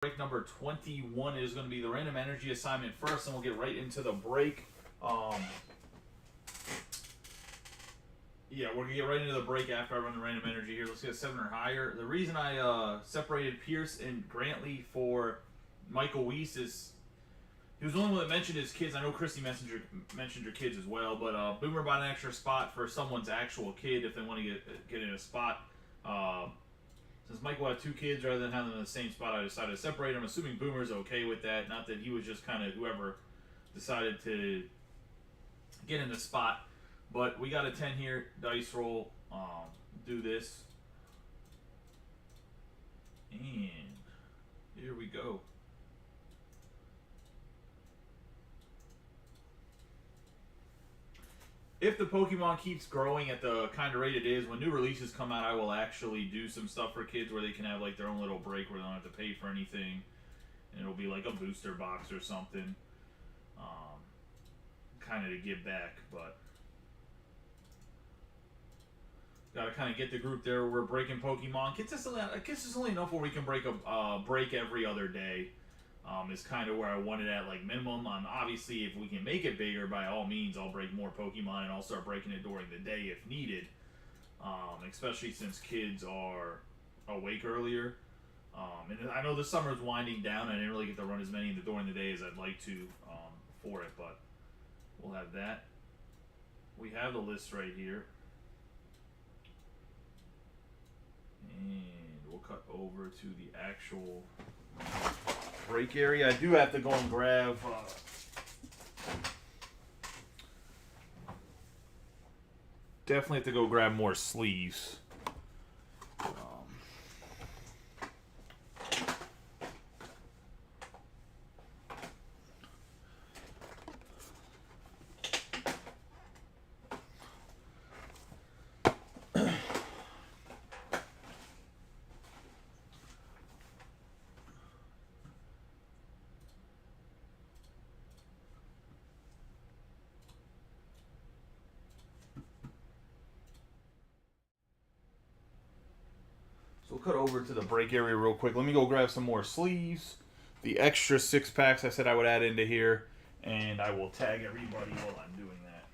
Break number 21 is going to be the random energy assignment first, and we'll get right into the break. Yeah, we're going to get right into the break after I run the random energy here. Let's get a 7 or higher. The reason I separated Pierce and Grantley for Michael Weiss is he was the only one that mentioned his kids. I know Christy mentioned your kids as well, but Boomer bought an extra spot for someone's actual kid if they want to get in a spot. Since Michael had 2 kids rather than having them in the same spot, I decided to separate them. Assuming Boomer's okay with that. Not that he was just kind of whoever decided to get in the spot. But we got a 10 here. Dice roll. Do this. And here we go. If the Pokemon keeps growing at the kind of rate it is, when new releases come out, I will actually do some stuff for kids where they can have like their own little break where they don't have to pay for anything. And it'll be like a booster box or something. Kind of to give back, but gotta kind of get the group there. We're breaking Pokemon consistently enough where we can break a break every other day. Is kind of where I want it at, like minimum. Obviously, if we can make it bigger, by all means, I'll break more Pokemon and I'll start breaking it during the day if needed. Especially since kids are awake earlier. And I know the summer's winding down. I didn't really get to run as many during the day as I'd like to for it, but we'll have that. We have the list right here. And we'll cut over to the actual break area. I do have to go and grab definitely have to go grab more sleeves. So we'll cut over to the break area real quick. Let me go grab some more sleeves. The extra 6-packs I said I would add into here. And I will tag everybody while I'm doing that.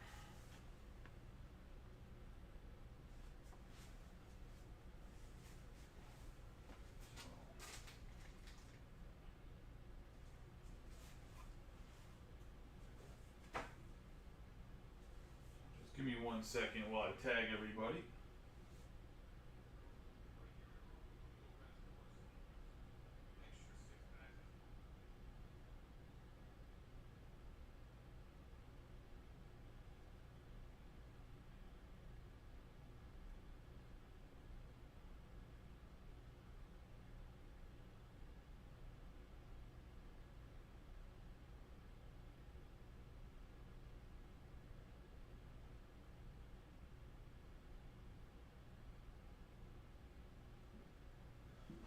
Just give me 1 second while I tag everybody.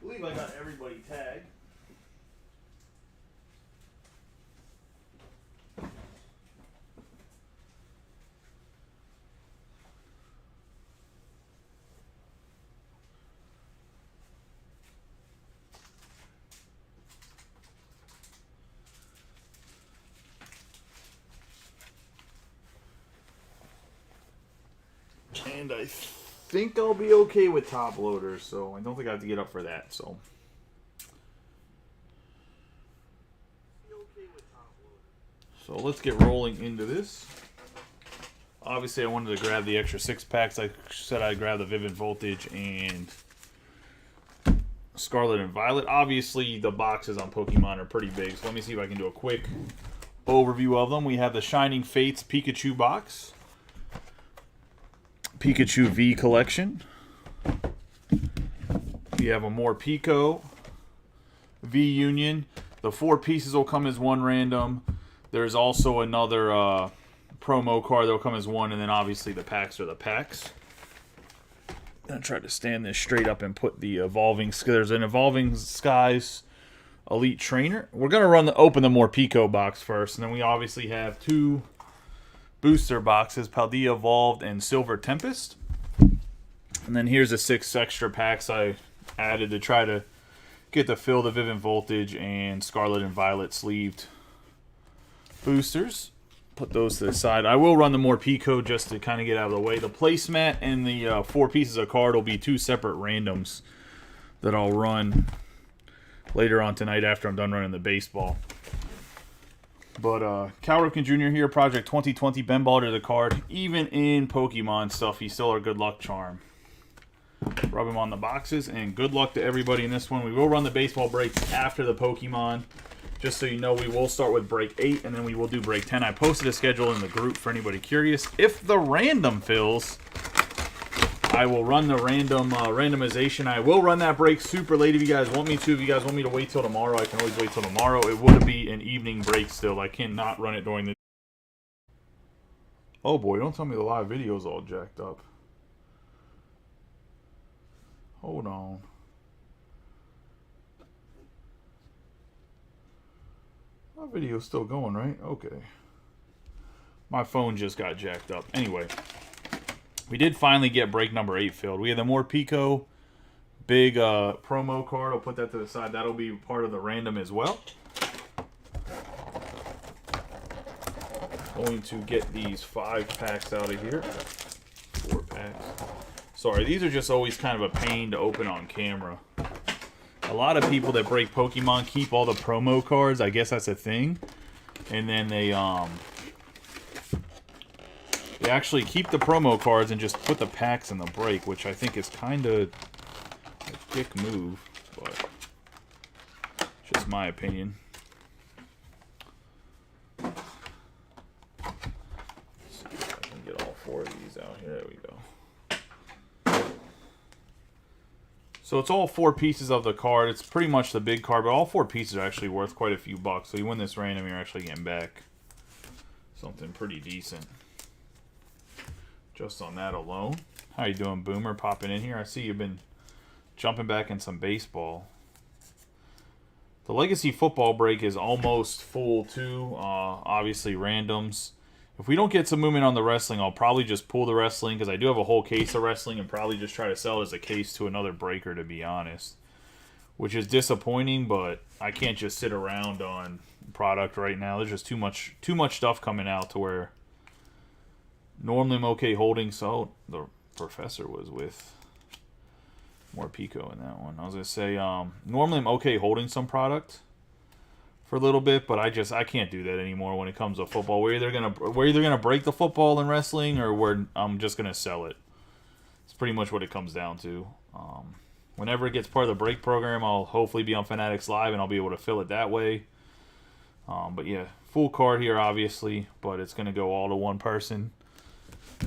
I believe I got everybody tagged. And I think I'll be okay with top loaders, so I don't think I have to get up for that. So let's get rolling into this. Obviously, I wanted to grab the extra 6-packs. I said I'd grab the Vivid Voltage and Scarlet and Violet. Obviously, the boxes on Pokemon are pretty big, so let me see if I can do a quick overview of them. We have the Shining Fates Pikachu box. Pikachu V collection. We have a Morpeko V Union. The 4 pieces will come as 1 random. There's also another promo card that will come as 1, and then obviously the packs are the packs. I'm going to try to stand this straight up and put the Evolving... There's an Evolving Skies Elite Trainer. We're going to open the Morpeko box first, and then we obviously have 2 booster boxes, Paldea Evolved and Silver Tempest. And then here's the 6 extra packs I added to try to get to fill the Vivint Voltage and Scarlet and Violet sleeved boosters. Put those to the side. I will run the Morpeko just to kind of get out of the way. The placemat and the 4 pieces of card will be 2 separate randoms that I'll run later on tonight after I'm done running the baseball. But Cal Ripken Jr. here, Project 2020, Ben Baller to the card. Even in Pokemon stuff, he's still our good luck charm. Rub him on the boxes, and good luck to everybody in this one. We will run the baseball breaks after the Pokemon. Just so you know, we will start with break 8, and then we will do break 10. I posted a schedule in the group for anybody curious. If the random fills, I will run the random randomization. I will run that break super late if you guys want me to. If you guys want me to wait till tomorrow, I can always wait till tomorrow. It would be an evening break still. I cannot run it during the... Oh boy, don't tell me the live video's all jacked up. Hold on. My video's still going, right? Okay. My phone just got jacked up. Anyway, we did finally get break number 8 filled. We had the Morpeko big promo card. I'll put that to the side. That'll be part of the random as well. Going to get these 5 packs out of here. 4 packs. Sorry, these are just always kind of a pain to open on camera. A lot of people that break Pokemon keep all the promo cards. I guess that's a thing. And then they actually keep the promo cards and just put the packs in the break, which I think is kind of a dick move, but just my opinion. Let's see if I can get all 4 of these out here. There we go. So it's all 4 pieces of the card. It's pretty much the big card, but all 4 pieces are actually worth quite a few bucks. So you win this random, you're actually getting back something pretty decent. Just on that alone. How you doing, Boomer? Popping in here. I see you've been jumping back in some baseball. The Legacy football break is almost full too. Obviously randoms. If we don't get some movement on the wrestling, I'll probably just pull the wrestling because I do have a whole case of wrestling and probably just try to sell it as a case to another breaker, to be honest. Which is disappointing, but I can't just sit around on product right now. There's just too much stuff coming out to where normally I'm okay holding. So the professor was with Morpeko in that one. I was gonna say normally I'm okay holding some product for a little bit, but I can't do that anymore when it comes to football. We're either gonna break the football in wrestling, or I'm just gonna sell it. It's pretty much what it comes down to. Whenever it gets part of the break program, I'll hopefully be on Fanatics Live and I'll be able to fill it that way. But yeah, full card here obviously, but it's gonna go all to one person.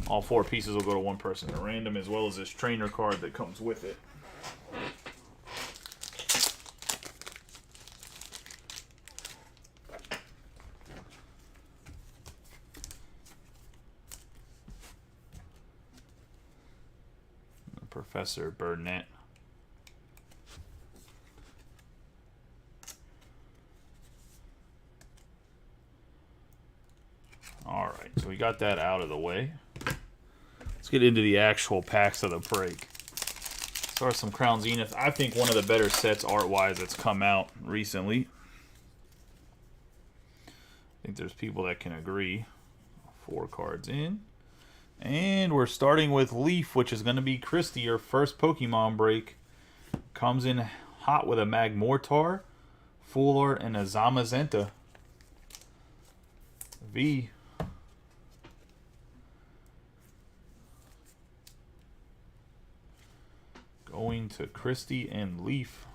All 4 pieces will go to one person at random, as well as this trainer card that comes with it. Professor Burnett. Alright, so we got that out of the way. Let's get into the actual packs of the break. Start some Crown Zenith. I think one of the better sets art-wise that's come out recently. I think there's people that can agree. 4 cards in. And we're starting with Leaf, which is going to be Christy, your first Pokemon break. Comes in hot with a Magmortar, Full Art, and a Zamazenta V. Going to Christy and Leaf.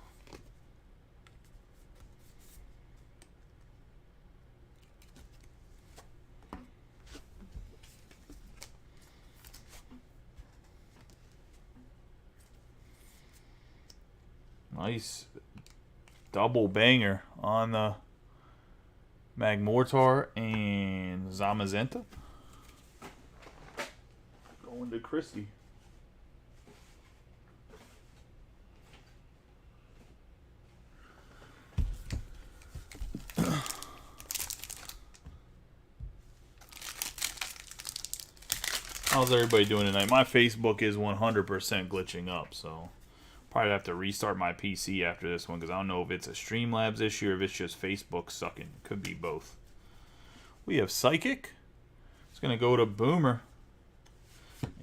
Nice double banger on the Magmortar and Zamazenta. Going to Christy. How's everybody doing tonight? My Facebook is 100% glitching up, so Probably have to restart my PC after this one because I don't know if it's a Streamlabs issue or if it's just Facebook sucking. Could be both. We have Psychic. It's going to go to Boomer.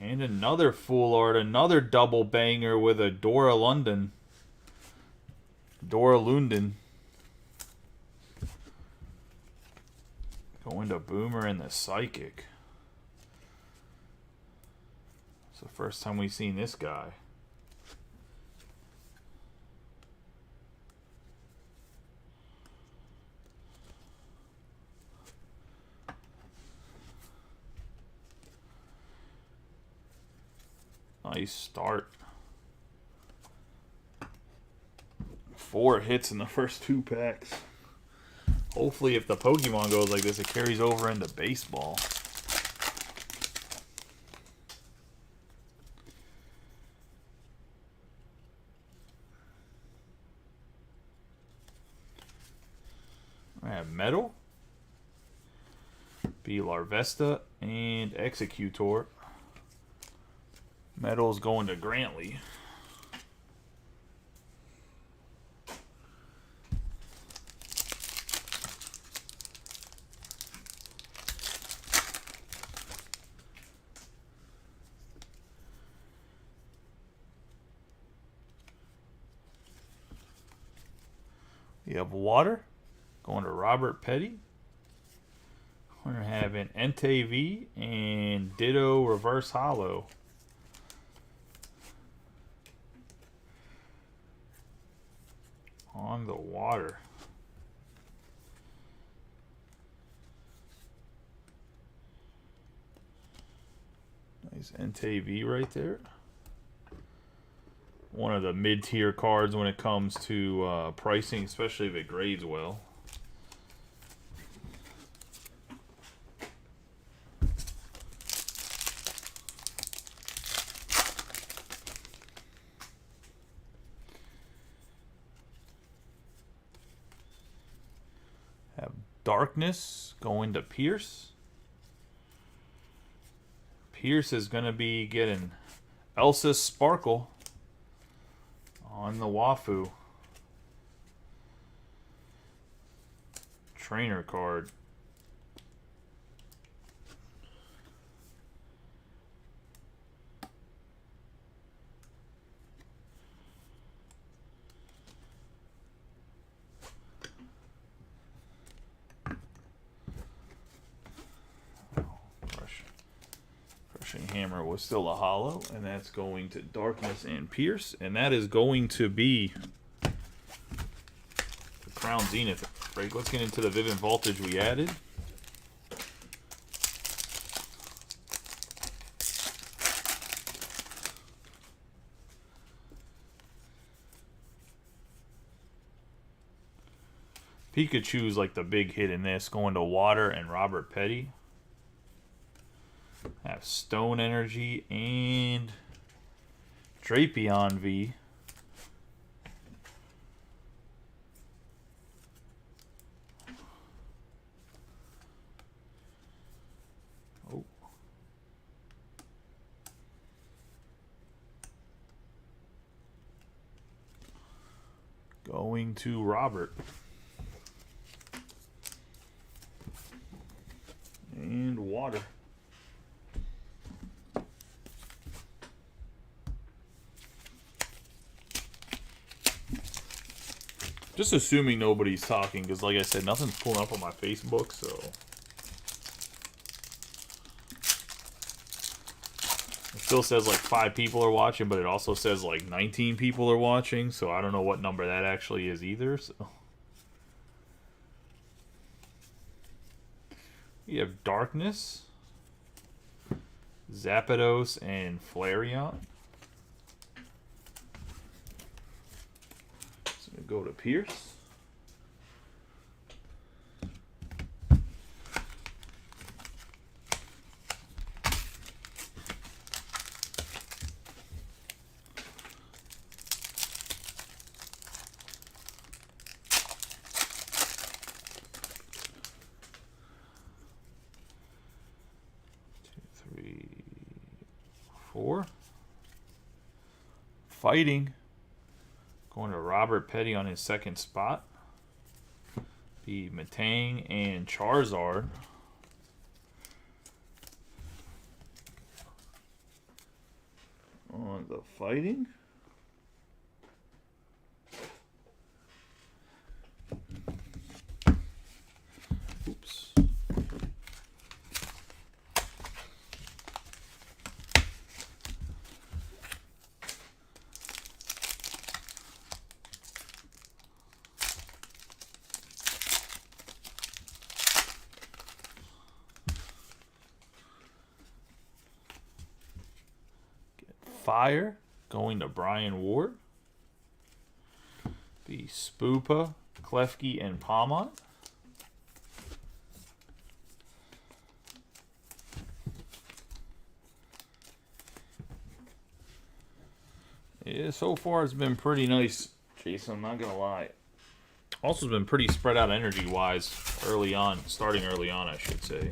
And another full art, another double banger with a Dora London. Dora Lunden. Going to Boomer and the Psychic. It's the first time we've seen this guy. Nice start. 4 hits in the first 2 packs. Hopefully if the Pokemon goes like this, it carries over into baseball. I have Metal, B. Larvesta, and Executor. Metal's going to Grantley. We have Water going to Robert Petty. We're having Entei V and Ditto Reverse Hollow. On the Water. Nice Entei V right there. One of the mid-tier cards when it comes to pricing, especially if it grades well. Have Darkness going to Pierce. Pierce is going to be getting Elsa Sparkle on the Wafu. Trainer card. Crushing Hammer was still a holo, and that's going to Darkness and Pierce, and that is going to be the Crown Zenith break. Let's get into the Vivint Voltage we added. Pikachu's like the big hit in this, going to Water and Robert Petty. Have Stone Energy and Drapion V. Oh. Going to Robert. And Water. Just assuming nobody's talking, because like I said, nothing's pulling up on my Facebook, so... It still says like 5 people are watching, but it also says like 19 people are watching, so I don't know what number that actually is either, so... We have Darkness, Zapdos, and Flareon. Go to Pierce. Two, three, 4. Fighting Robert Petty on his second spot. Be Matang and Charizard. On the Fighting. Oops. Fire going to Brian Ward. The Spoopa, Klefki, and Palmont. Yeah, so far it's been pretty nice, Jason. I'm not gonna lie. Also, it's been pretty spread out energy-wise early on, starting early on, I should say.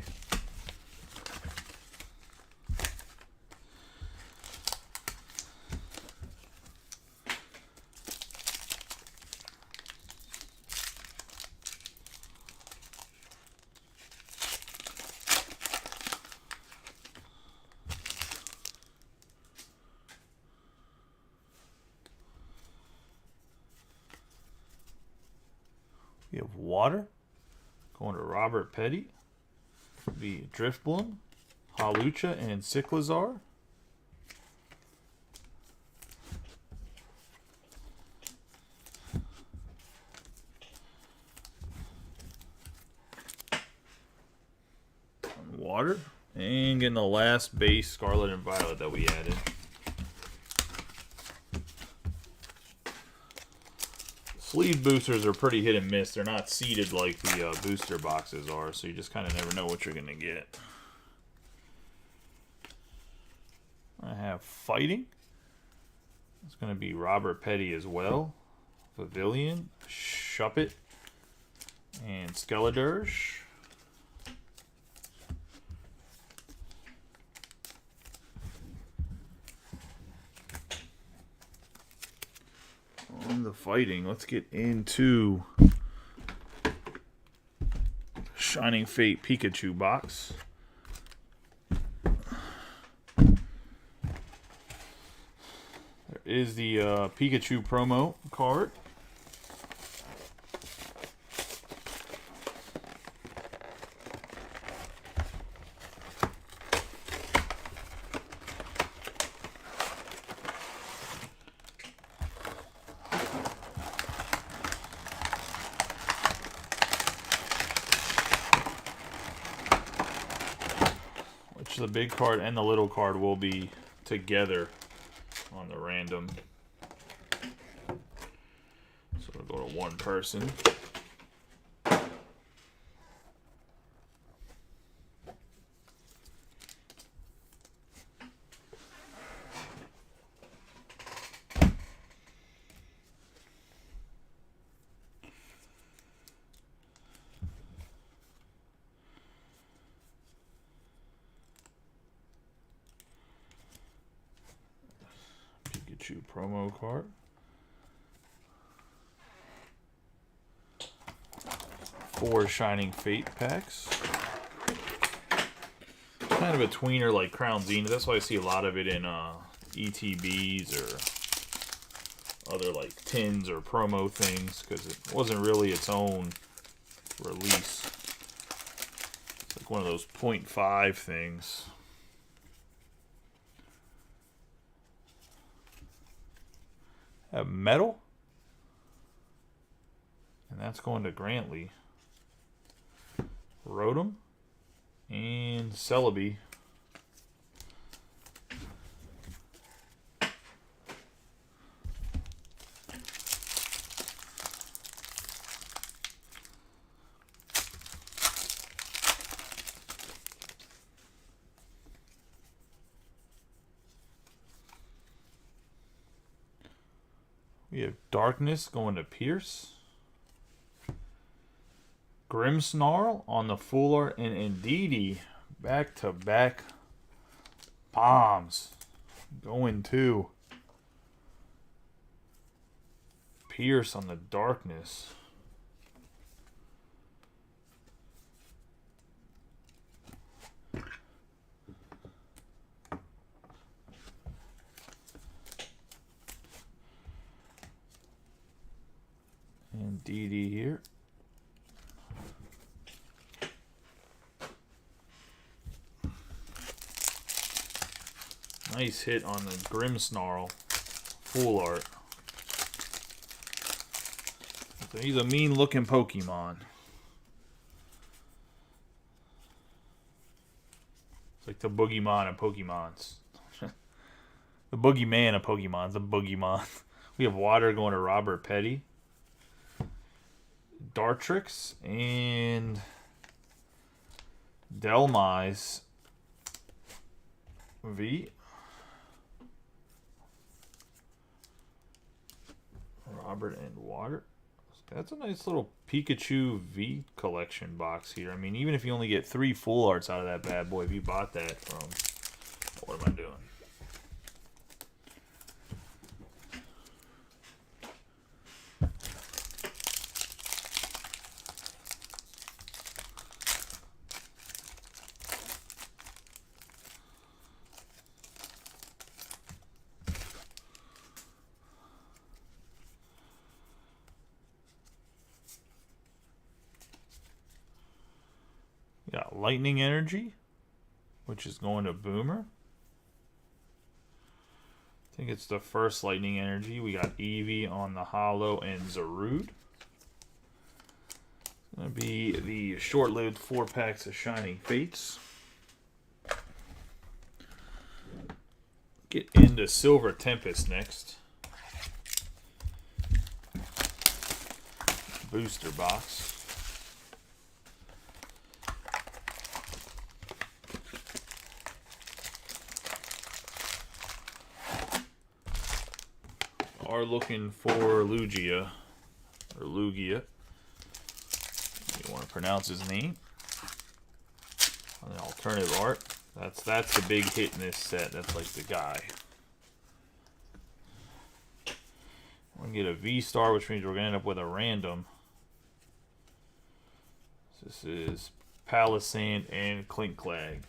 We have Water going to Robert Petty. The Driftbloom, Halucha, and Cyclizar. Water. And getting the last base Scarlet and Violet that we added. Sleeve boosters are pretty hit and miss. They're not seeded like the booster boxes are, so you just kind of never know what you're going to get. I have Fighting. It's going to be Robert Petty as well. Pavilion, Shuppet, and Skeledirge. On the Fighting, let's get into Shining Fate Pikachu box. There is the Pikachu promo card. The big card and the little card will be together on the random. So it'll go to one person. Pikachu promo card. 4 Shining Fate packs. Kind of a tweener like Crown Zenith. That's why I see a lot of it in ETBs or other like tins or promo things, because it wasn't really its own release. It's like one of those 0.5 things. Have Metal, and that's going to Grantley. Rotom and Celebi. We have Darkness going to Pierce. Grimmsnarl on the Full Art, and Indeedee back-to-back bombs going to Pierce on the darkness. And DD here. Nice hit on the Grimmsnarl. Full art. He's a mean looking Pokemon. It's like the Boogeyman of Pokemons. The Boogeyman of Pokemons. The Boogeyman. We have Water going to Robert Petty. Dartrix and Delmise V. Robert and Water. That's a nice little Pikachu V collection box here. I mean, even if you only get 3 full arts out of that bad boy, if you bought that from... What am I doing? Got Lightning Energy, which is going to Boomer. I think it's the first Lightning Energy. We got Eevee on the Holo and Zarude. It's going to be the short-lived 4 packs of Shining Fates. Get into Silver Tempest next. Booster box. Are looking for Lugia, or Lugia. You want to pronounce his name. An alternative art. That's the big hit in this set. That's like the guy. We're gonna get a V-Star, which means we're gonna end up with a random. This is Palisand and Klinklag.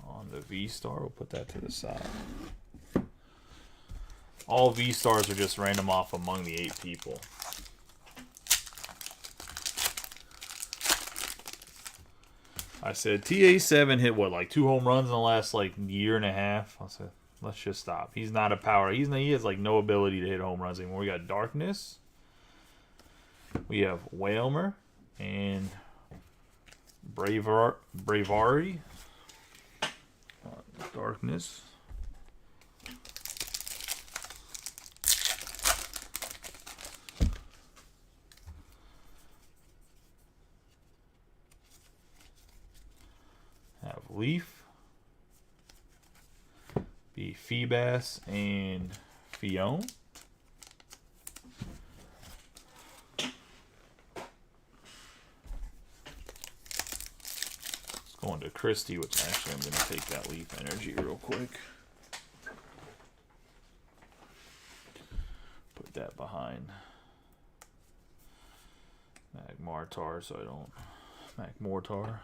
On the V-Star, we'll put that to the side. All V-Stars are just random off among the 8 people. I said TA7 hit what, like 2 home runs in the last like year and a half. I said, let's just stop. He's not a power. He has like no ability to hit home runs anymore. We got Darkness. We have Wailmer and Bravari. Darkness. Have Leaf, be Feebas and Fione. Let's go into Christie, which actually I'm going to take that Leaf energy real quick. Put that behind Magmortar so I don't... Magmortar.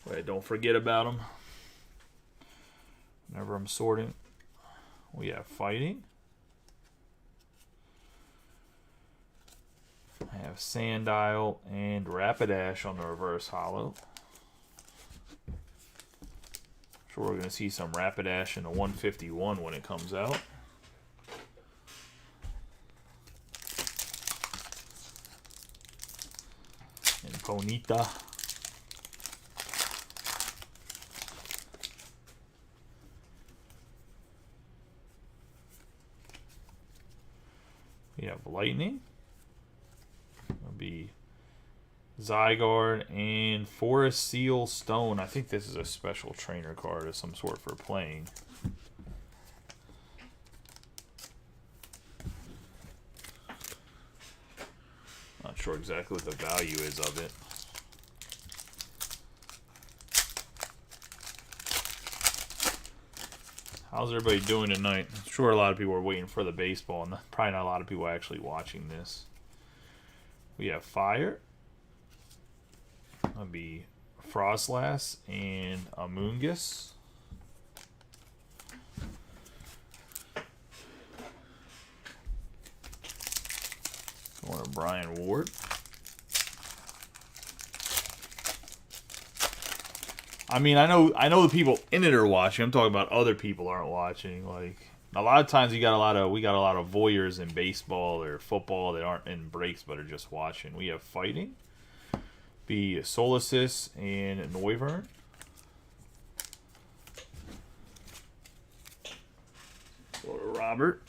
Wait, don't forget about them. Whenever I'm sorting. We have Fighting. I have Sandile and Rapidash on the reverse holo. Sure, we're going to see some Rapidash in the 151 when it comes out. And Ponyta. We have Lightning. It'll be Zygarde and Forest Seal Stone. I think this is a special trainer card of some sort for playing. Not sure exactly what the value is of it. How's everybody doing tonight? I'm sure a lot of people are waiting for the baseball, and probably not a lot of people actually watching this. We have Fire. That'll be Frostlass and Amoonguss. Going to Brian Ward. I mean, I know the people in it are watching. I'm talking about other people aren't watching. Like a lot of times, we got a lot of voyeurs in baseball or football that aren't in breaks but are just watching. We have Fighting, be Solasis and Noivern. Go to Robert.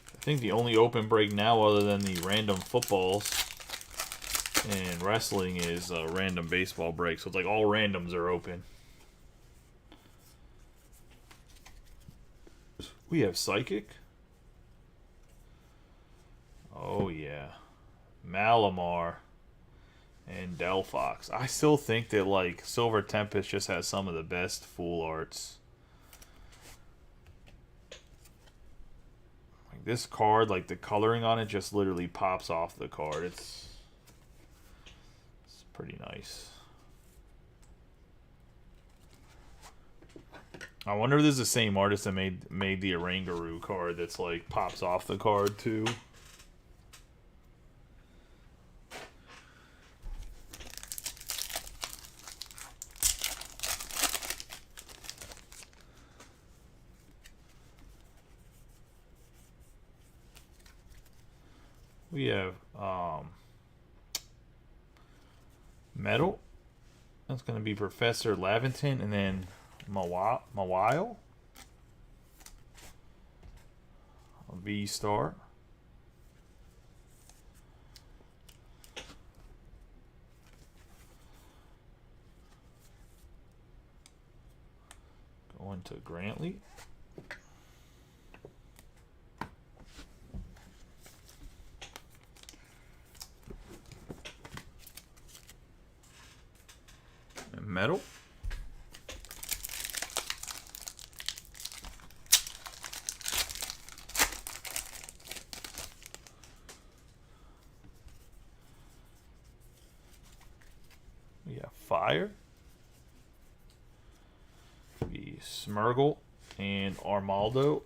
I think the only open break now, other than the random footballs and wrestling, is a random baseball break. So it's like all randoms are open. We have Psychic. Oh yeah, Malamar and Delphox. I still think that like Silver Tempest just has some of the best full arts. This card, like the coloring on it, just literally pops off the card. It's pretty nice. I wonder if this is the same artist that made the Oranguru card that's like pops off the card too. We have Metal. That's going to be Professor Laventon, and then Mawile. V-Star. Going to Grantley. Metal. We have Fire. The Smeargle and Armaldo.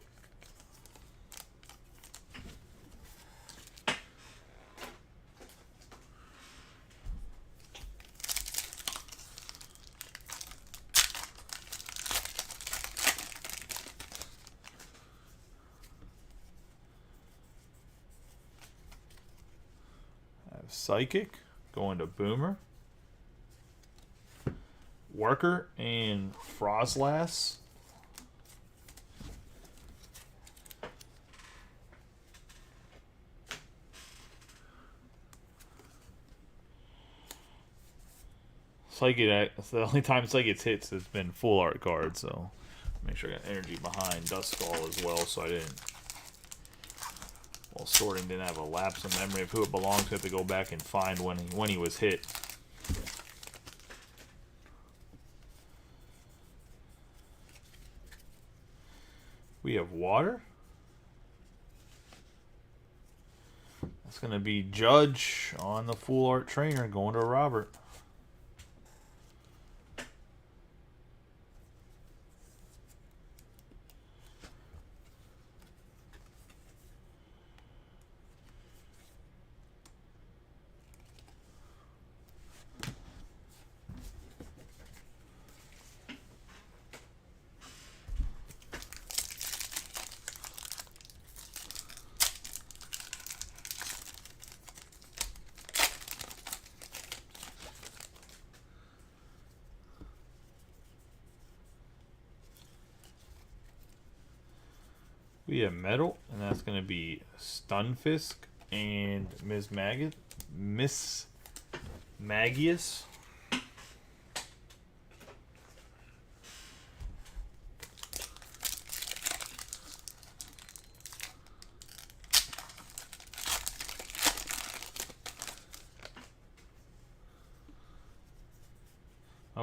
Psychic, going to Boomer. Worker and Frostlass. Psychic, that's the only time Psychic hits has been full art cards, so make sure I got energy behind Duskull as well, so I didn't. Well, sorting didn't have a lapse in memory of who it belonged to. I have to go back and find when he was hit. We have Water. That's going to be Judge on the Full Art Trainer going to Robert. We have Metal, and that's going to be Stunfisk and Miss Magius.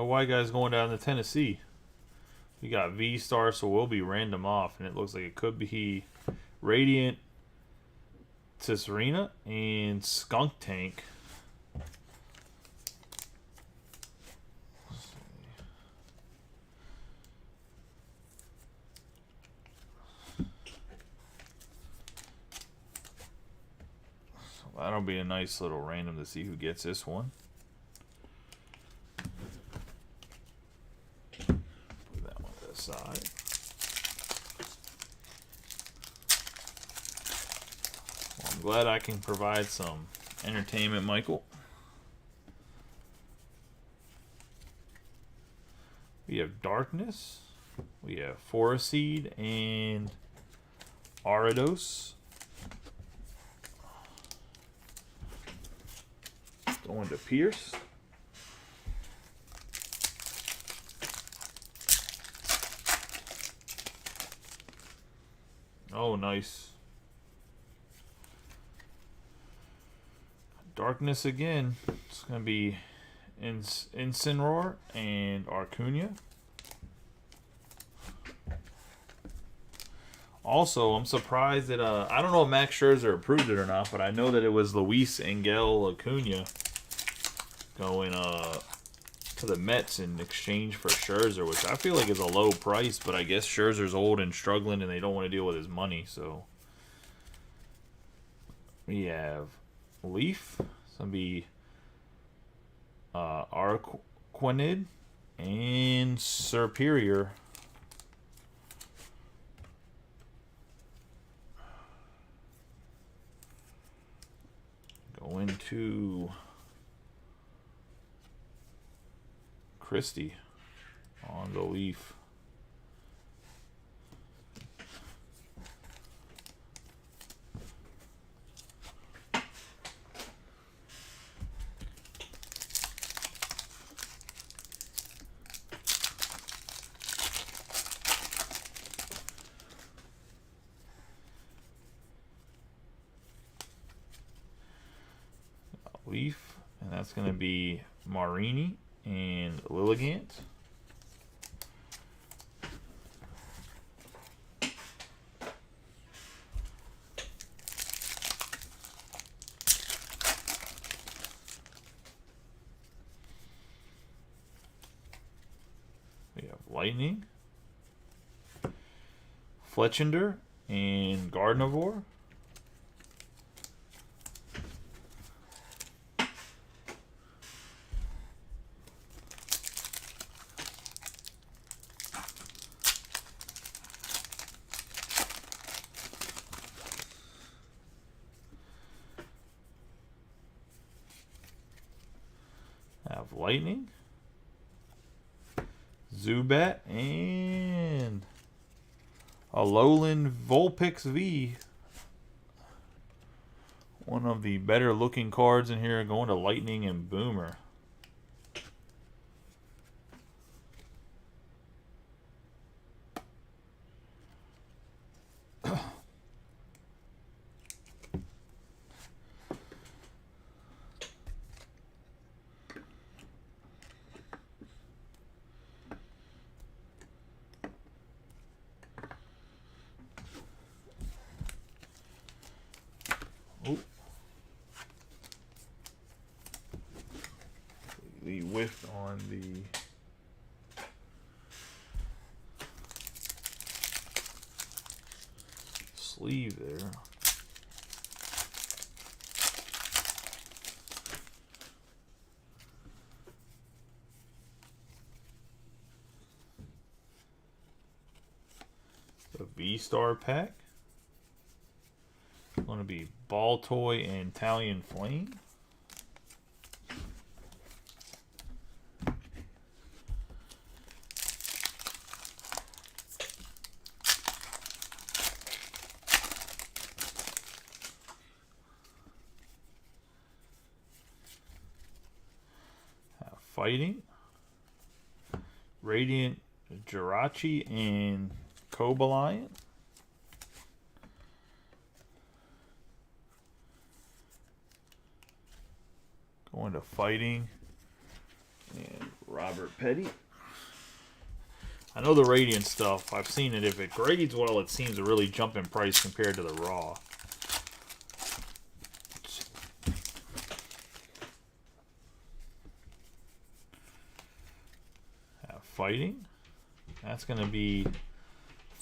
Oh, white guy's going down to Tennessee. We got V-Star, so we'll be random off. And it looks like it could be Radiant Tisserina and Skunk Tank. That'll be a nice little random to see who gets this one. Put that one to the side. Well, I'm glad I can provide some entertainment, Michael. We have Darkness. We have Forest Seed and Aridos. Going to Pierce. Oh, nice. Darkness again. It's going to be Incineroar and Arcunia. Also, I'm surprised that I don't know if Max Scherzer approved it or not, but I know that it was Luis Angel Acuna going to the Mets in exchange for Scherzer, which I feel like is a low price, but I guess Scherzer's old and struggling and they don't want to deal with his money, so we have Leaf. It's gonna be Arquanid and Superior. Going to Christie on the Leaf. Leaf, and that's going to be Marini and Lilligant. We have Lightning, Fletchinder, and Gardevoir. Have Lightning, Zubat, and a Alolan Vulpix V. One of the better looking cards in here, going to Lightning and Boomer. The whiff on the sleeve there. The V-Star pack. Going to be Baltoy and Italian Flame. Fighting, Radiant Jirachi and Cobalion. Going to Fighting, And Robert Petty. I know the Radiant stuff. I've seen it. If it grades well, it seems to really jump in price compared to the Raw. Fighting. That's going to be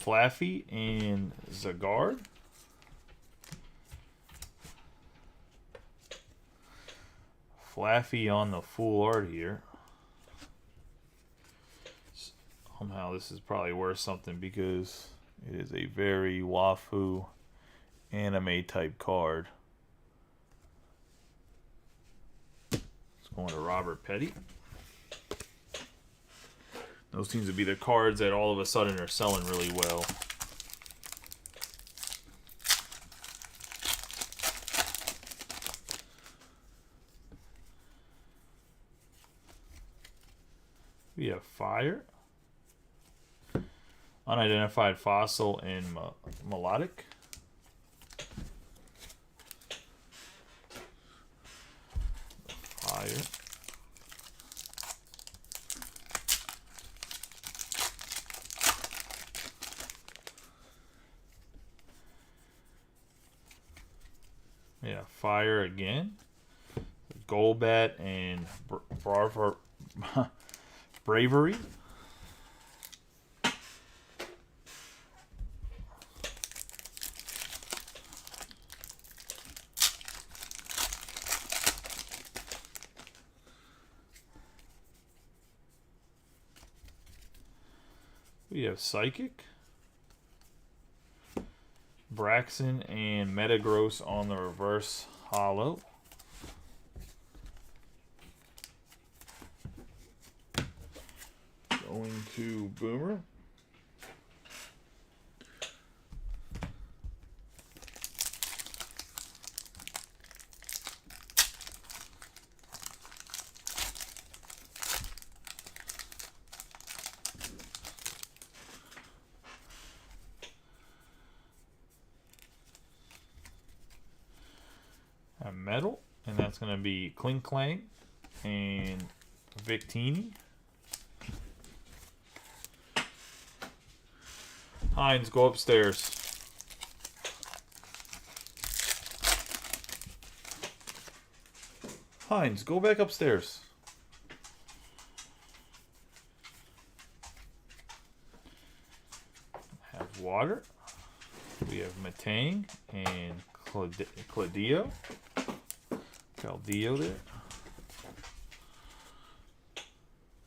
Flaffy and Zagard. Flaffy on the full art here. Somehow this is probably worth something because it is a very wafu anime type card. It's going to Robert Petty. Those seems to be the cards that all of a sudden are selling really well. We have Fire, Unidentified Fossil, and Melodic. Fire. Yeah, Fire again. Golbat and Bravery. We have Psychic. Braxton and Metagross on the reverse holo. Going to Boomer. A Metal, and that's going to be Kling Klang and Victini. Hines, go upstairs. Hines, go back upstairs. Have Water. We have Matang and Caldeo there.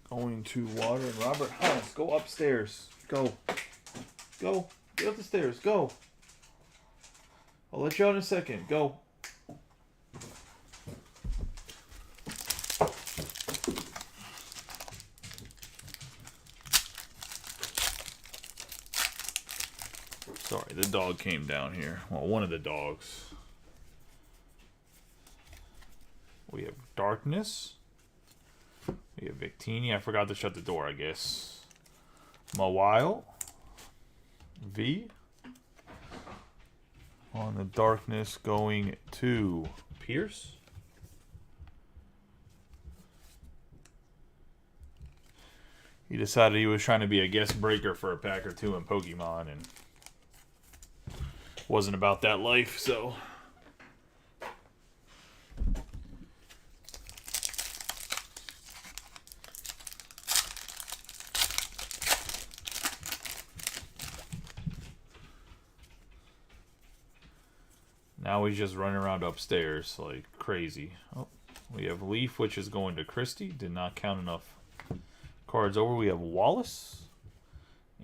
Going to Water and Robert Hines. Go upstairs. Go. Go. Get up the stairs. Go. I'll let you out in a second. Go. Sorry, the dog came down here. Well, one of the dogs. We have Darkness. We have Victini. I forgot to shut the door, I guess. Mawile. V. On the Darkness going to Pierce. He decided he was trying to be a guest breaker for a pack or two in Pokemon and wasn't about that life, so... Now he's just running around upstairs like crazy. Oh, we have Leaf, which is going to Christie. Did not count enough cards over. We have Wallace.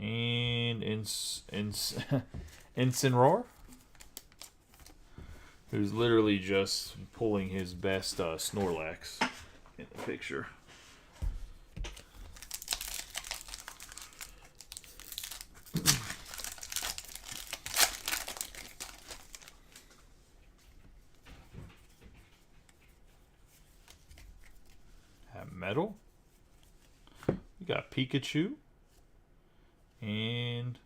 And Incineroar. Who's literally just pulling his best Snorlax in the picture. Metal. We got Pikachu and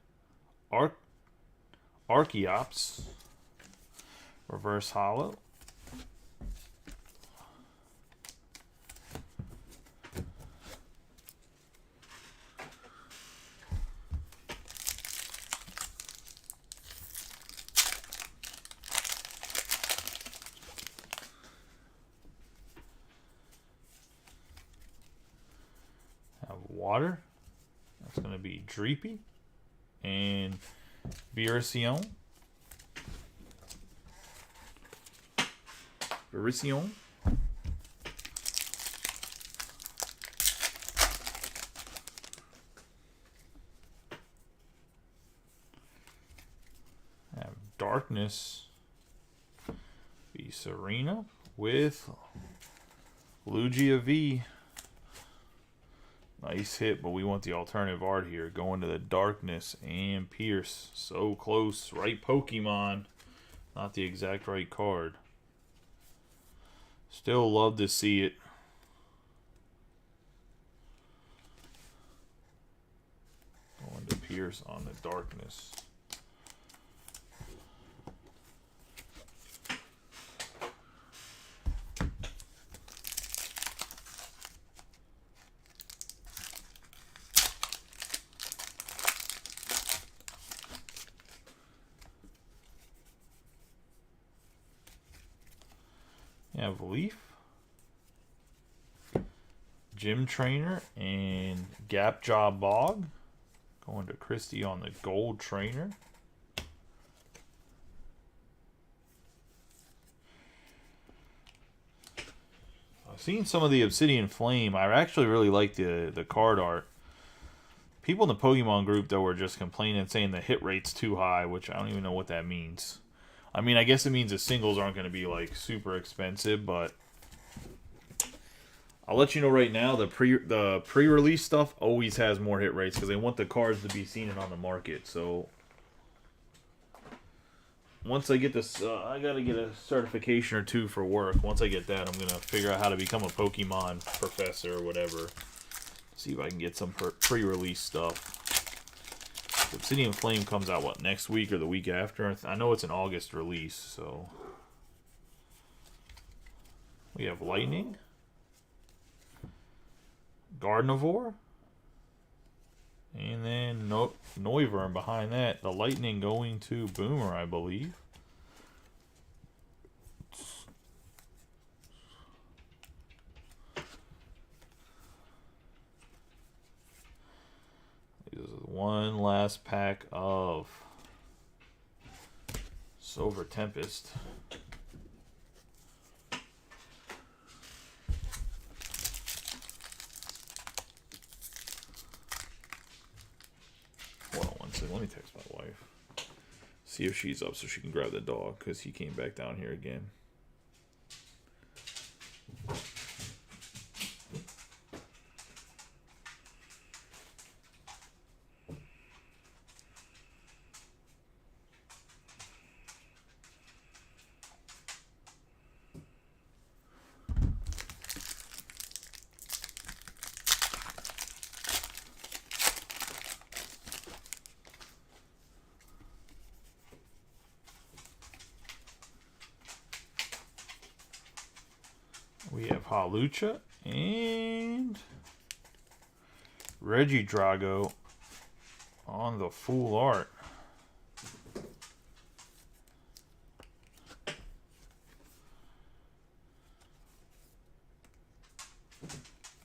Archeops reverse holo. water. That's going to be Dreepy and Virizion. Virizion. Have Darkness. Be Serena with Lugia V. Nice hit, but we want the alternative art here. Going to the Darkness and Pierce. So close. Right Pokemon. Not the exact right card. Still love to see it. Going to Pierce on the Darkness. You have Leaf, Gym Trainer, and Gap Job Bog. Going to Christie on the Gold Trainer. I've seen some of the Obsidian Flame. I actually really like the card art. People in the Pokemon group, though, were just complaining, saying the hit rate's too high, which I don't even know what that means. I mean, I guess it means the singles aren't going to be, like, super expensive, but I'll let you know right now, the pre-release stuff always has more hit rates because they want the cards to be seen and on the market. So once I get this, I got to get a certification or two for work. Once I get that, I'm going to figure out how to become a Pokemon professor or whatever. See if I can get some pre-release stuff. Obsidian Flame comes out, what, next week or the week after? I know it's an August release, so. We have Lightning. Gardevoir. And then Noivern behind that. The Lightning going to Boomer, I believe. One last pack of Silver Tempest. Hold on one second. Let me text my wife. See if she's up so she can grab the dog because he came back down here again. We have Hawlucha and Regidrago on the full art.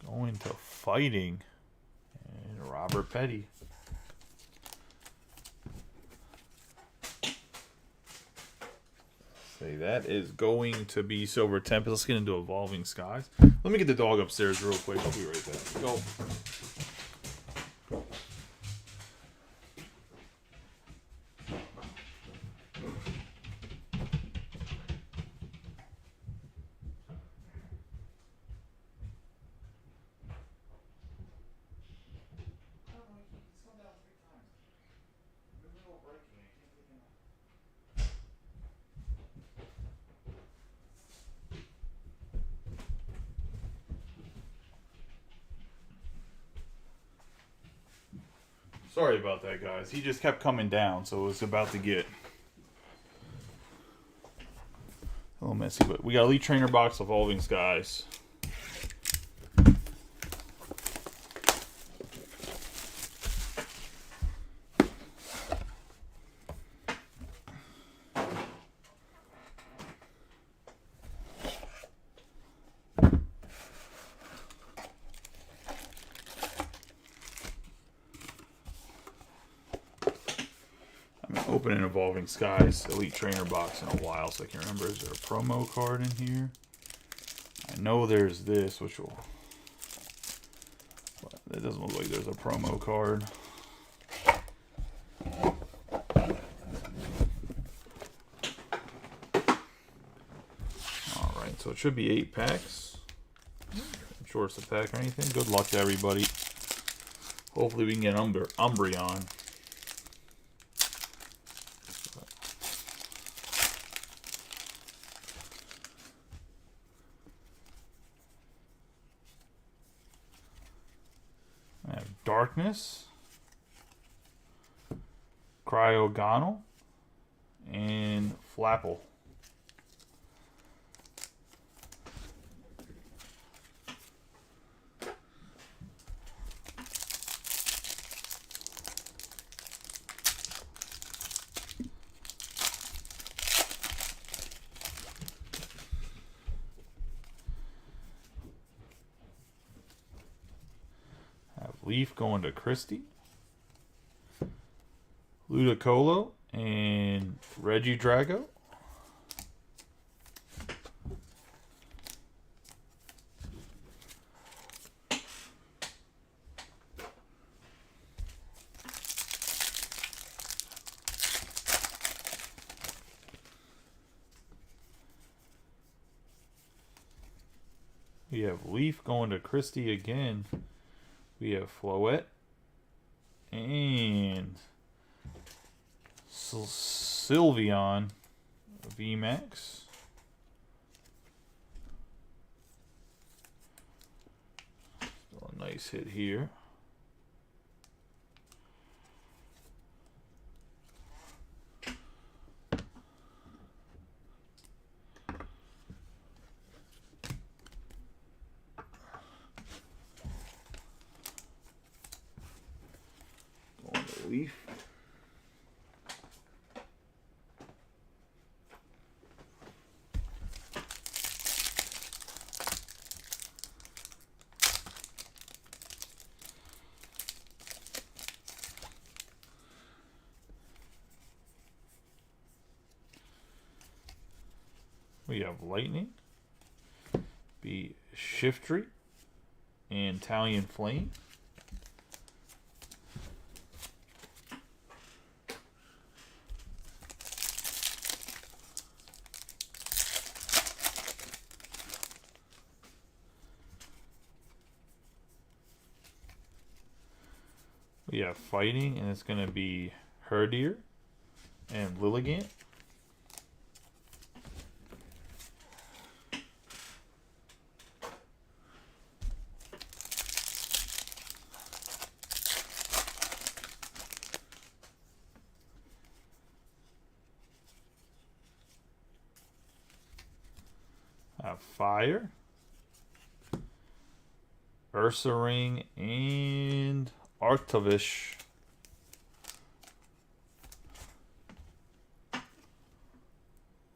Going to Fighting and Robert Petty. That is going to be Silver Tempest. Let's get into Evolving Skies. Let me get the dog upstairs real quick. I'll be right back. Go. Sorry about that, guys. He just kept coming down, so it was about to get a little messy. But we got Elite Trainer box, Evolving Skies. Opening Evolving Skies Elite Trainer box in a while, so I can remember. Is there a promo card in here? I know there's this, which will... It doesn't look like there's a promo card. Alright, so it should be 8 packs. Not sure it's a pack or anything. Good luck to everybody. Hopefully we can get Umbreon. I have Darkness, Cryogonal, and Flapple. Leaf going to Christie, Ludicolo, and Regidrago. We have Leaf going to Christie again. We have Floette and Sylveon VMAX. Still a nice hit here. Leaf. We have Lightning, be Shiftry, and Italian Flame. We have Fighting, and it's going to be Herdier and Lilligant. Fire, Ursaring, and Arctovish.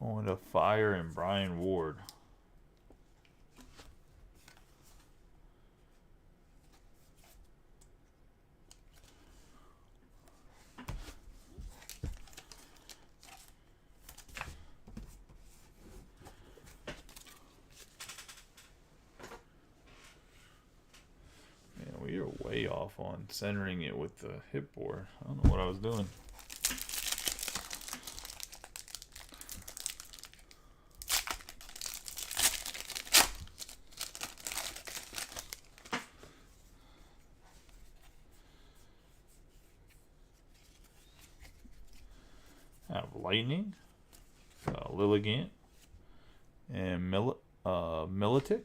Going to Fire and Brian Ward. We are way off on centering it with the hip board. I don't know what I was doing. I have Lightning, Lilligant, and Milotic.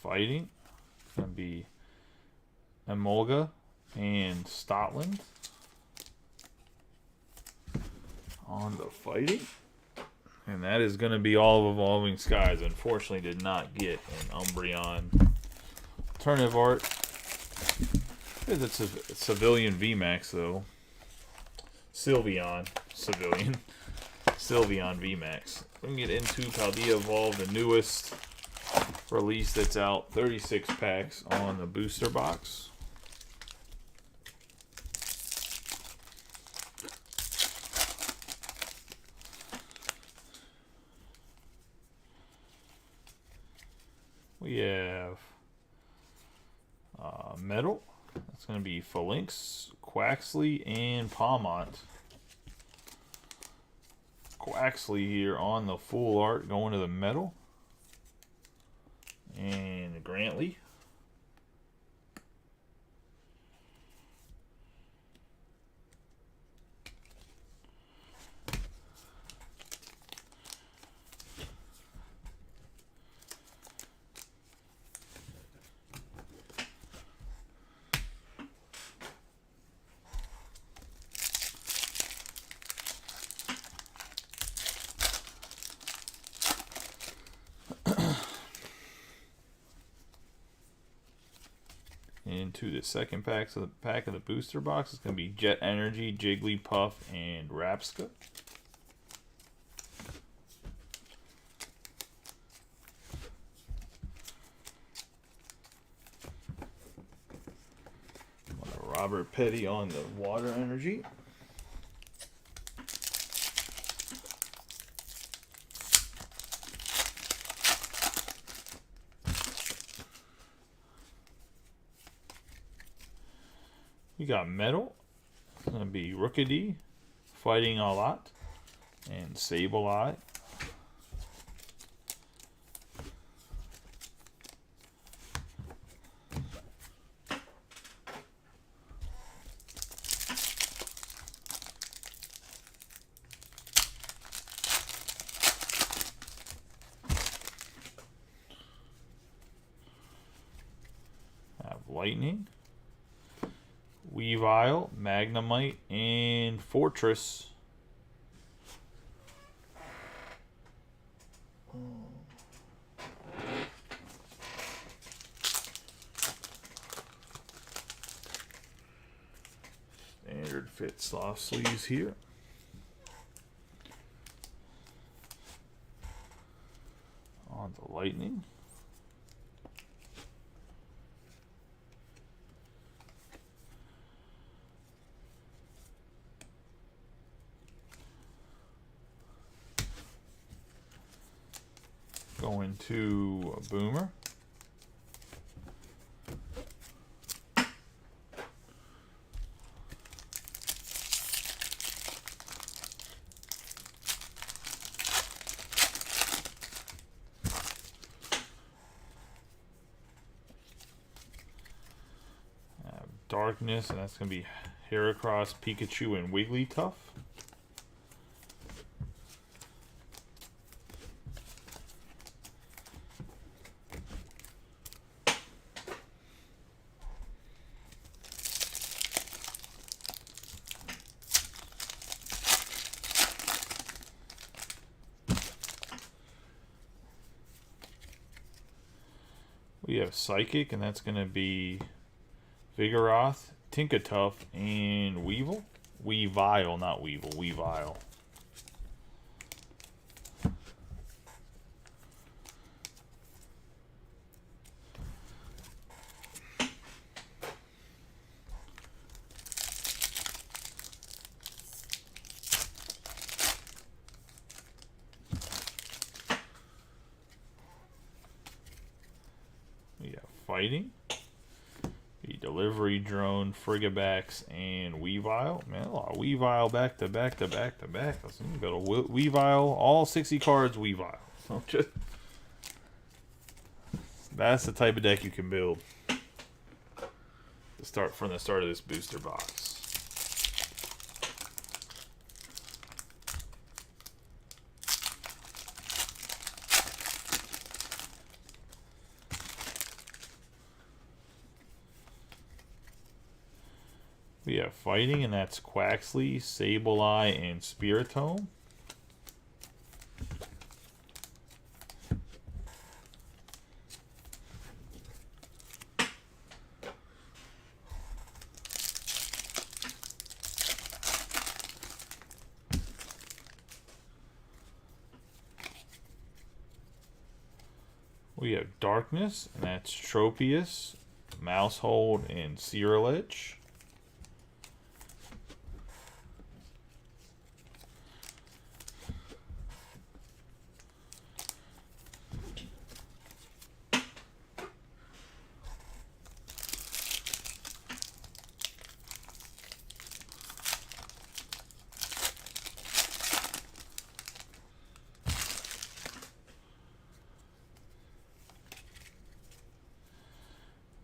Fighting, it's going to be Emolga and Stotland. On the Fighting. And that is going to be all of Evolving Skies. Unfortunately, did not get an Umbreon alternative art. It's a civilian VMAX though. Sylveon VMAX. We can get into Paldea Evolve, the newest release that's out. 36 packs on the booster box. We have Metal. That's going to be Phalanx, Quaxley, and Palmont. Quaxley here on the full art going to the Metal. And Grantley. Into the second pack of the booster box is going to be Jet Energy, Jigglypuff, and Rapska. Robert Petty on the Water Energy. We got Metal. It's going to be Rookidee, Fighting a Lot, and Sableye. Have Lightning, Weavile, Magnemite, and Fortress. Standard fit soft sleeves here. On the Lightning. Going to a Boomer. Darkness, and that's going to be Heracross, Pikachu, and Wigglytuff. We have Psychic, and that's going to be Vigoroth, Tinkatuff, and Weavile, not Weevil, Weavile. We have Fighting, the Delivery Drone, Frigibax, and Weavile. Man, a lot of Weavile back to back to back to back. Listen, you go to Weavile, all 60 cards Weavile. So just, that's the type of deck you can build to start from the start of this booster box. We have Fighting, and that's Quaxley, Sableye, and Spiritomb. We have Darkness, and that's Tropius, Mousehold, and Cyrillage.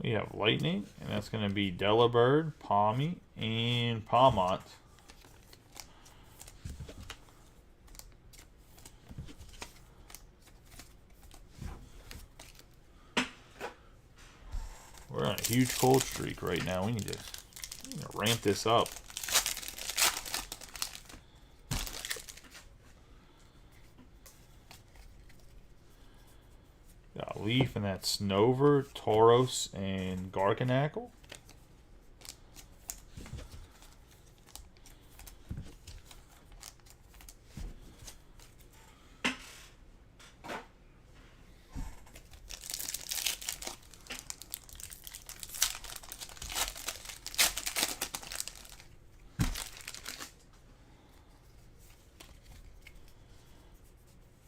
We have Lightning, and that's going to be Delibird, Palmy, and Palmont. We're on a huge cold streak right now. We need to ramp this up. Got a Leaf, and that's Snover, Tauros, and Garganacl.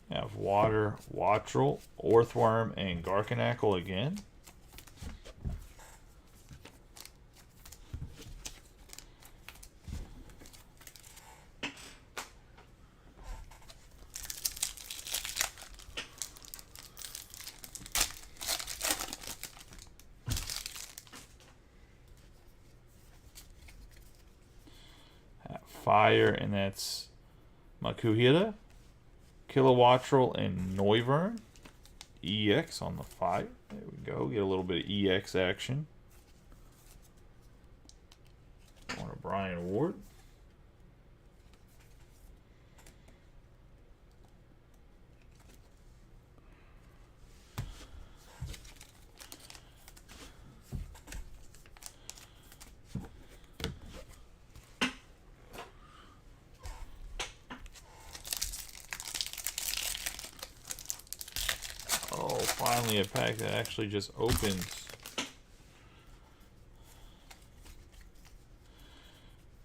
Have Water, Wattrel, Orthworm, and Garganacl again. Have Fire, and that's Makuhita, Kilowattrel, and Noivern. EX on the fire. There we go. Get a little bit of EX action. One of Brian Ward. Oh, finally a pack that actually just opens.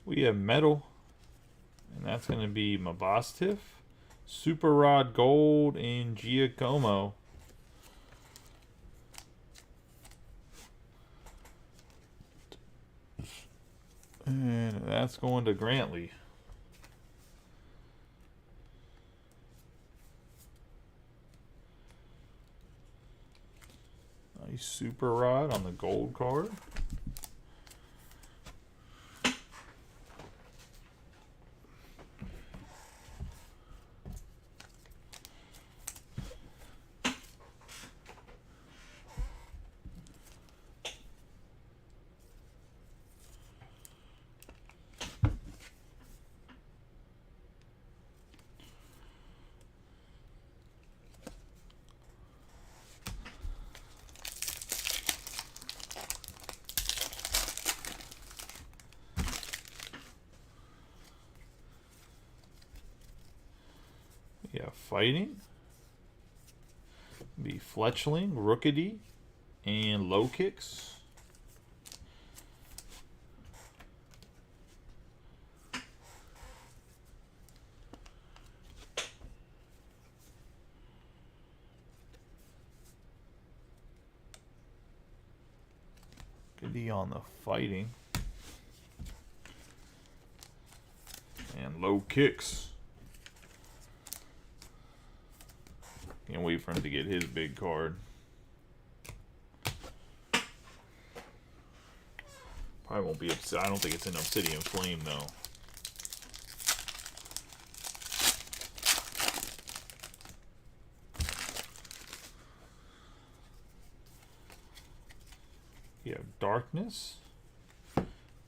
We have Metal, and that's going to be Mabosstiff, Super Rod Gold, and Giacomo. And that's going to Grantley. Nice Super Rod on the gold card. Yeah, Fighting. Be Fletchling, Rookity, and Low Kicks. Rookity on the Fighting. And Low Kicks. Can't wait for him to get his big card. Probably won't be upset. I don't think it's an Obsidian Flame though. You have Darkness,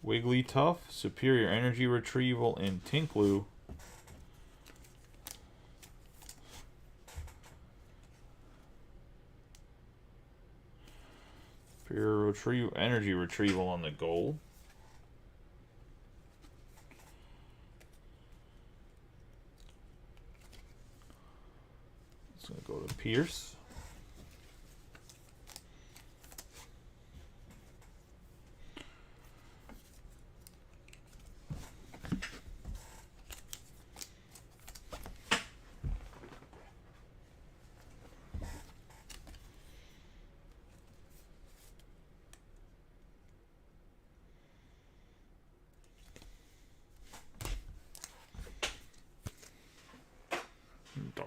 Wigglytuff, Superior Energy Retrieval, and Tinklu. Superior Energy Retrieval on the gold. It's going to go to Pierce.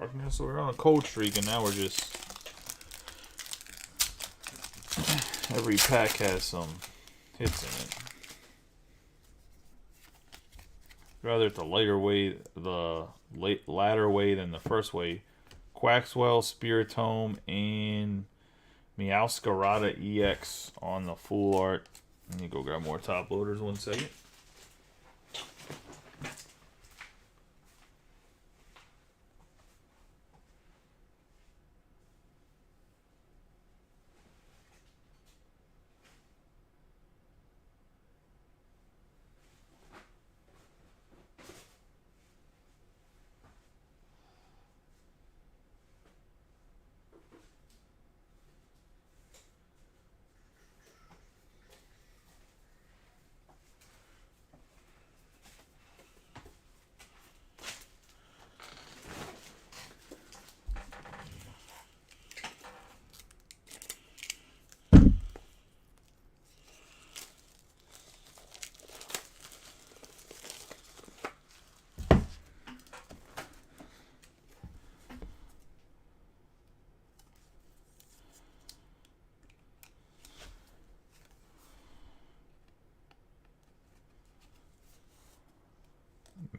darkness. So we're on a cold streak, and now we're just... Every pack has some hits in it. Rather the lighter way, the latter way than the first way. Quaxwell, Spiritomb, and Meowscarada EX on the full art. Let me go grab more top loaders 1 second.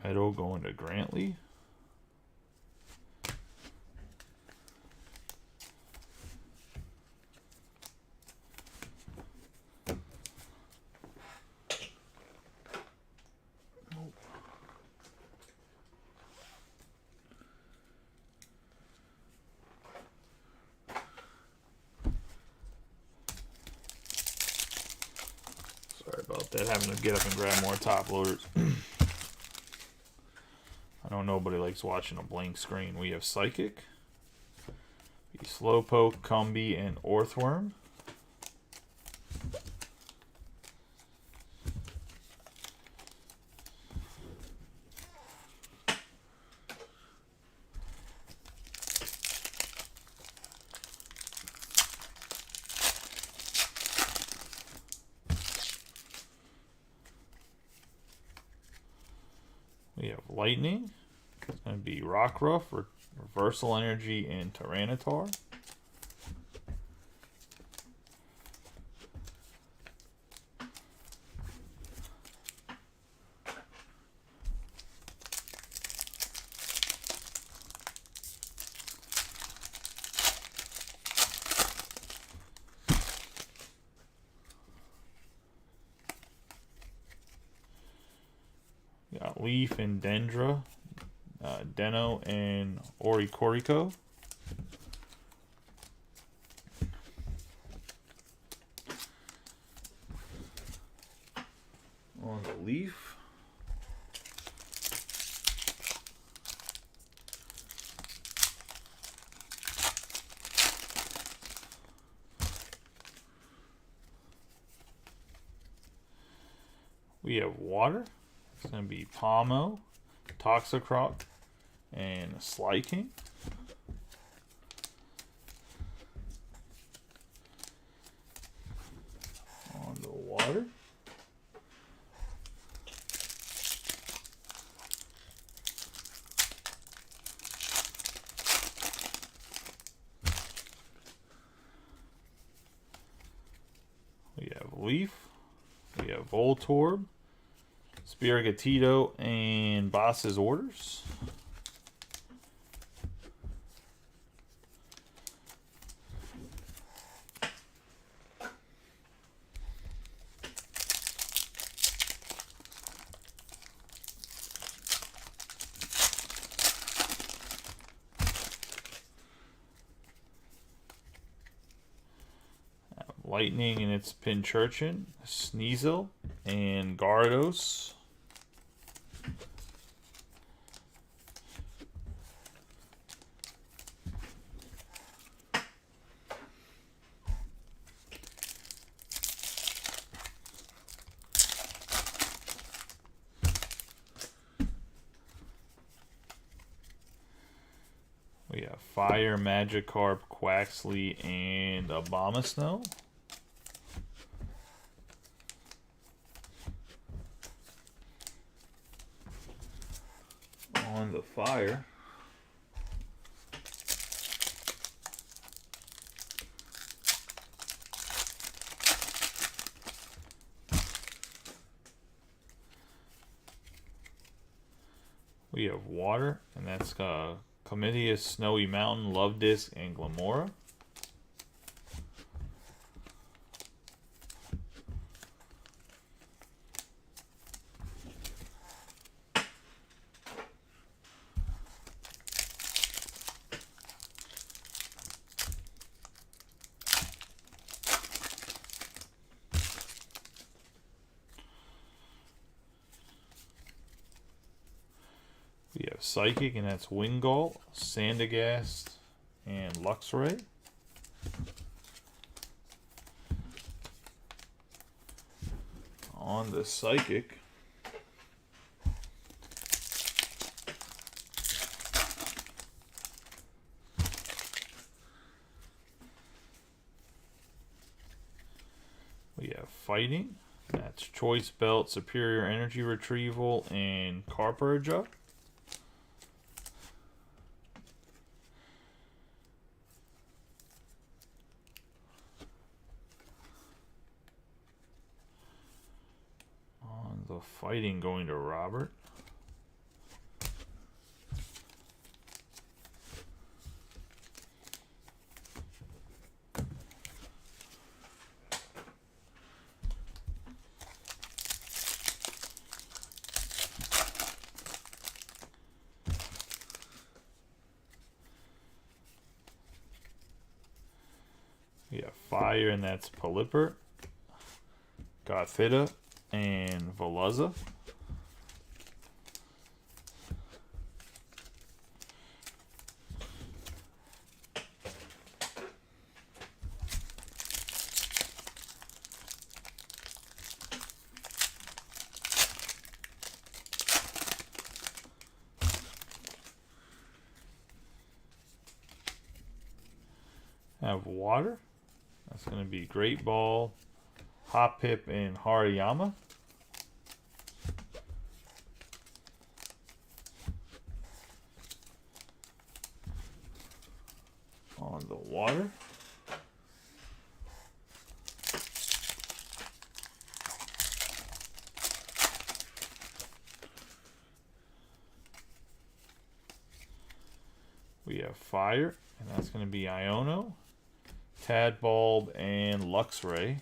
Meadow going to Grantley. Sorry about that, having to get up and grab more top loaders. I know nobody likes watching a blank screen. We have Psychic, Slowpoke, Combee, and Orthworm. We have Lightning. It's going to be Rockruff, Reversal Energy, and Tyranitar. Got Leaf and Dendra, Deno and Oricorio. On the Leaf. We have Water. It's going to be Palmo, Toxicroc, and Sliking. On the Water. We have Leaf. We have Voltorb, Spirigatito, and Boss's Orders. Lightning and its Pinchurchin, Sneasel, and Gyarados. We have Fire, Magikarp, Quaxly, and Abomasnow. On the Fire. We have Water, and that's Chlamydia, Snowy Mountain, Love Disc, and Glamora. We have Psychic, and that's Wingull, Sandagast, and Luxray. On the Psychic, we have Fighting. That's Choice Belt, Superior Energy Retrieval, and Carpurja. On the Fighting, going to Robert. We have Fire, and that's Pelipper, Gothita, and Veluza. Have Water. That's going to be Great Ball, Hoppip, and Hariyama. On the Water. We have Fire, and that's going to be Iono, Tadbulb, and Luxray.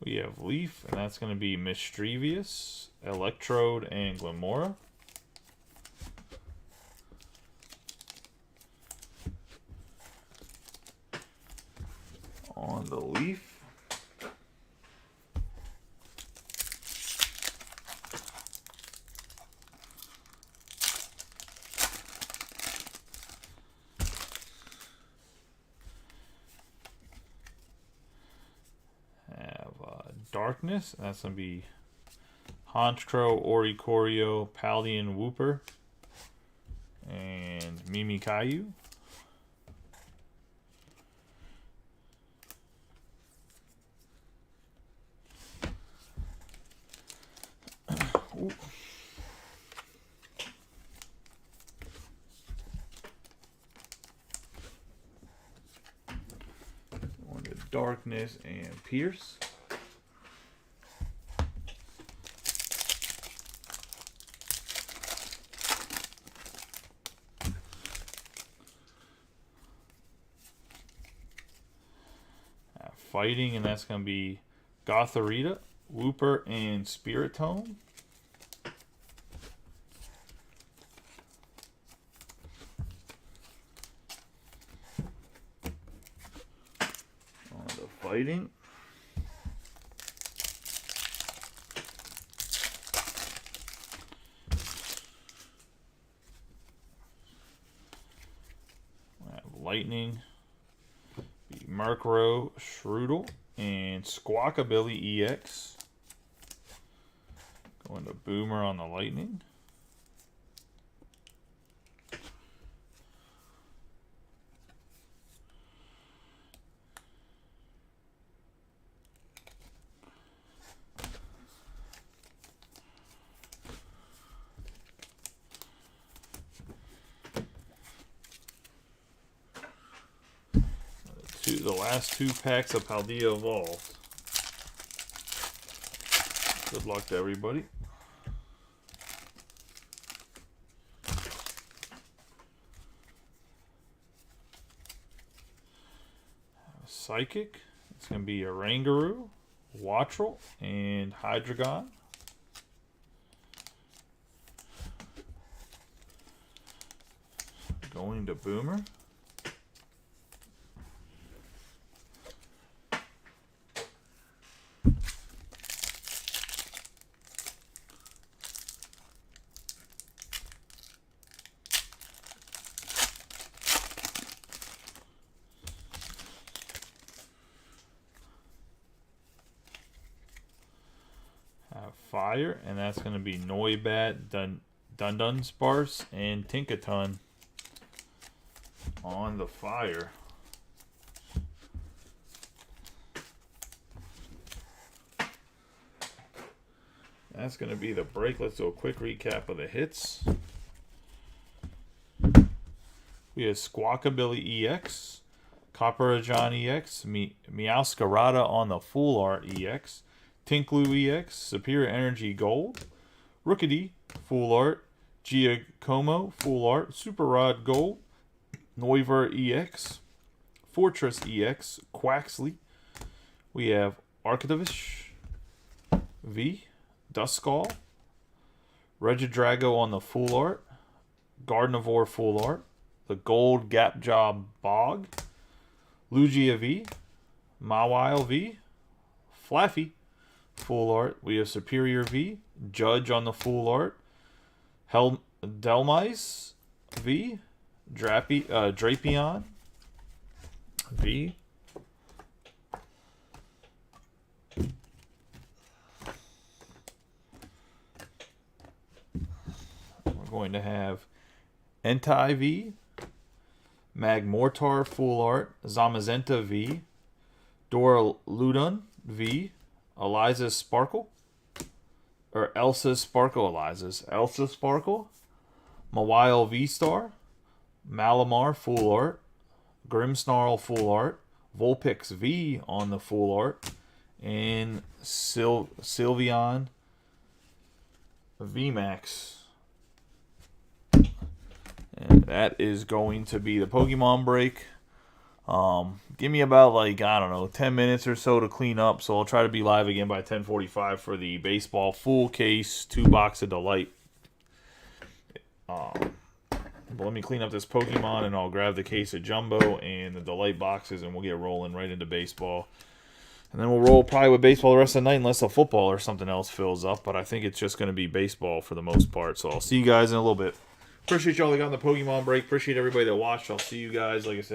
We have Leaf, and that's going to be Mischievous, Electrode, and Glamora. On the Leaf. Have Darkness, and that's going to be Honchkrow, Oricorio, Paldean Wooper, and Mimikyu. Ooh. On to Darkness and Pierce. Fighting, and that's going to be Gothorita, Wooper, and Spiritomb. On the Fighting. We have Lightning, Murkrow, Shroodle, and Squawkabilly EX. Going to Boomer on the Lightning. The last 2 packs of Paldea Evolved. Good luck to everybody. Psychic. It's going to be a Rangaroo, Wattrel, and Hydreigon. Going to Boomer. Fire, and that's going to be Noibat, Dunsparce, and Tinkaton on the fire. That's going to be the break. Let's do a quick recap of the hits. We have Squawkabilly EX, Copperajah EX, Meowscarada on the Full Art EX, Tinkloo EX, Superior Energy Gold, Rookidee, Full Art, Giacomo, Full Art, Super Rod Gold, Noivern EX, Fortress EX, Quaxley. We have Arctovish V, Duskull, Regidrago on the Full Art, Gardevoir Full Art, the Gold Gapjaw Bog, Lugia V, Mawile V, Flaffy, Full Art. We have Superior V, Judge on the Full Art, Delmise V, Drapion V, we're going to have Entei V, Magmortar Full Art, Zamazenta V, Duraludon V, Eliza Sparkle, or Elsa Sparkle, Elsa Sparkle, Mawile V-Star, Malamar Full Art, Grimmsnarl Full Art, Vulpix V on the Full Art, and Sylveon VMAX. And that is going to be the Pokemon break. Give me about, like, I don't know, 10 minutes or so to clean up. So I'll try to be live again by 10:45 for the baseball full case 2-box of Delight. But let me clean up this Pokemon, and I'll grab the case of Jumbo and the Delight boxes, and we'll get rolling right into baseball. And then we'll roll probably with baseball the rest of the night, unless the football or something else fills up. But I think it's just going to be baseball for the most part. So I'll see you guys in a little bit. Appreciate y'all that got on the Pokemon break. Appreciate everybody that watched. I'll see you guys, like I said,